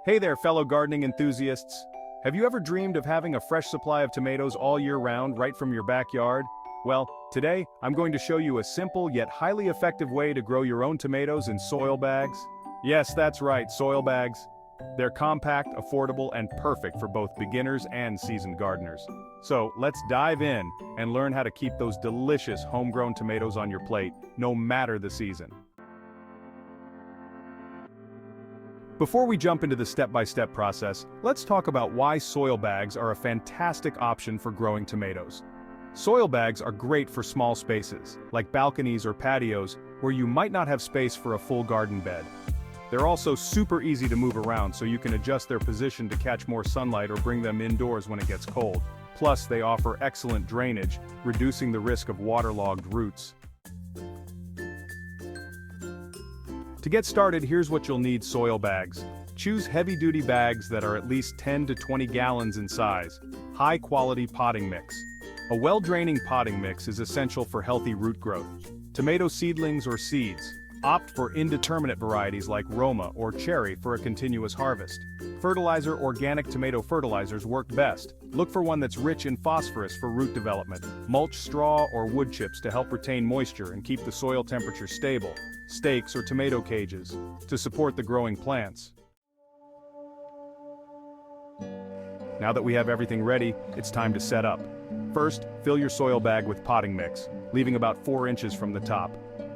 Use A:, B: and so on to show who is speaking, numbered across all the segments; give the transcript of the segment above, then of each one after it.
A: Hey there, fellow gardening enthusiasts. Have you ever dreamed of having a fresh supply of tomatoes all year round right from your backyard? Well, today, I'm going to show you a simple yet highly effective way to grow your own tomatoes in soil bags. Yes, that's right, soil bags. They're compact, affordable, and perfect for both beginners and seasoned gardeners. So, let's dive in and learn how to keep those delicious homegrown tomatoes on your plate, no matter the season. Before we jump into the step-by-step process, let's talk about why soil bags are a fantastic option for growing tomatoes. Soil bags are great for small spaces, like balconies or patios, where you might not have space for a full garden bed. They're also super easy to move around, so you can adjust their position to catch more sunlight or bring them indoors when it gets cold. Plus, they offer excellent drainage, reducing the risk of waterlogged roots. To get started, here's what you'll need: soil bags. Choose heavy-duty bags that are at least 10 to 20 gallons in size. High-quality potting mix. A well-draining potting mix is essential for healthy root growth. Tomato seedlings or seeds. Opt for indeterminate varieties like Roma or Cherry for a continuous harvest. Fertilizer. Organic tomato fertilizers work best. Look for one that's rich in phosphorus for root development. Mulch straw or wood chips to help retain moisture and keep the soil temperature stable. Stakes or tomato cages to support the growing plants. Now that we have everything ready, it's time to set up. First, fill your soil bag with potting mix, leaving about 4 inches from the top.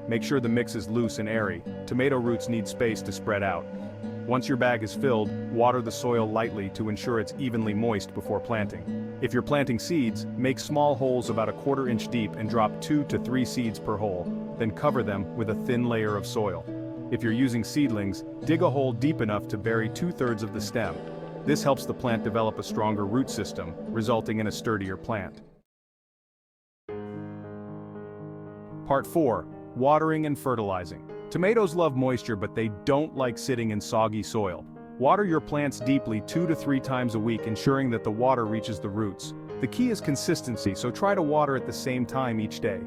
A: Make sure the mix is loose and airy. Tomato roots need space to spread out. Once your bag is filled, water the soil lightly to ensure it's evenly moist before planting. If you're planting seeds, make small holes about a 1/4 inch deep and drop 2 to 3 seeds per hole, then cover them with a thin layer of soil. If you're using seedlings, dig a hole deep enough to bury 2/3 of the stem. This helps the plant develop a stronger root system, resulting in a sturdier plant. Part 4. Watering and fertilizing. Tomatoes love moisture, but they don't like sitting in soggy soil. Water your plants deeply 2 to 3 times a week, ensuring that the water reaches the roots. The key is consistency, so try to water at the same time each day.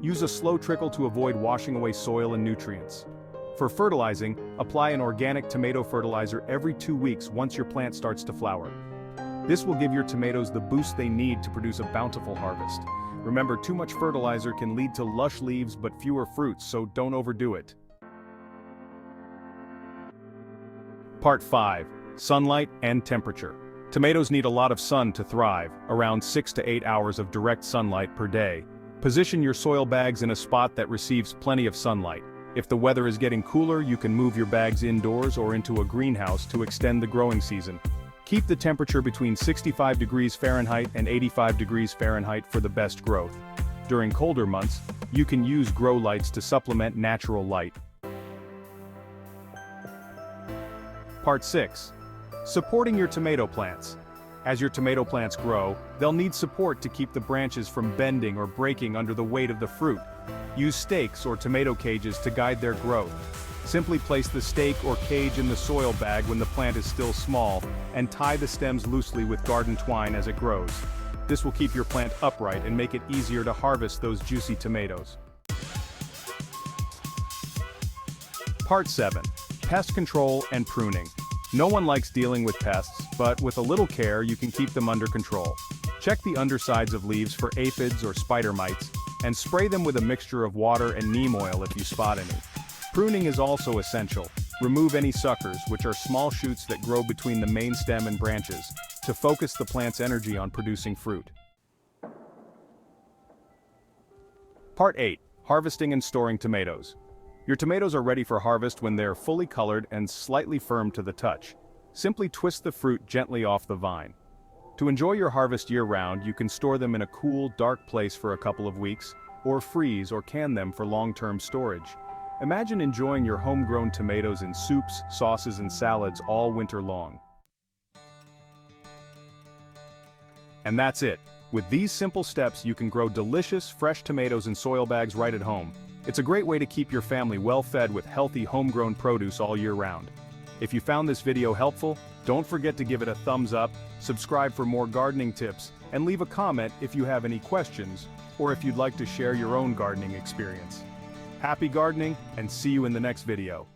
A: Use a slow trickle to avoid washing away soil and nutrients. For fertilizing, apply an organic tomato fertilizer every 2 weeks once your plant starts to flower. This will give your tomatoes the boost they need to produce a bountiful harvest. Remember, too much fertilizer can lead to lush leaves but fewer fruits, so don't overdo it. Part 5. Sunlight and temperature. Tomatoes need a lot of sun to thrive, around 6 to 8 hours of direct sunlight per day. Position your soil bags in a spot that receives plenty of sunlight. If the weather is getting cooler, you can move your bags indoors or into a greenhouse to extend the growing season. Keep the temperature between 65 degrees Fahrenheit and 85 degrees Fahrenheit for the best growth. During colder months, you can use grow lights to supplement natural light. Part 6. Supporting your tomato plants. As your tomato plants grow, they'll need support to keep the branches from bending or breaking under the weight of the fruit. Use stakes or tomato cages to guide their growth. Simply place the stake or cage in the soil bag when the plant is still small, and tie the stems loosely with garden twine as it grows. This will keep your plant upright and make it easier to harvest those juicy tomatoes. Part 7. Pest control and pruning. No one likes dealing with pests, but with a little care you can keep them under control. Check the undersides of leaves for aphids or spider mites, and spray them with a mixture of water and neem oil if you spot any. Pruning is also essential. Remove any suckers, which are small shoots that grow between the main stem and branches, to focus the plant's energy on producing fruit. Part 8. Harvesting and storing tomatoes. Your tomatoes are ready for harvest when they're fully colored and slightly firm to the touch. Simply twist the fruit gently off the vine. To enjoy your harvest year-round, you can store them in a cool, dark place for a couple of weeks, or freeze or can them for long-term storage. Imagine enjoying your homegrown tomatoes in soups, sauces, and salads all winter long. And that's it. With these simple steps, you can grow delicious, fresh tomatoes in soil bags right at home. It's a great way to keep your family well-fed with healthy homegrown produce all year round. If you found this video helpful, don't forget to give it a thumbs up, subscribe for more gardening tips, and leave a comment if you have any questions, or if you'd like to share your own gardening experience. Happy gardening, and see you in the next video.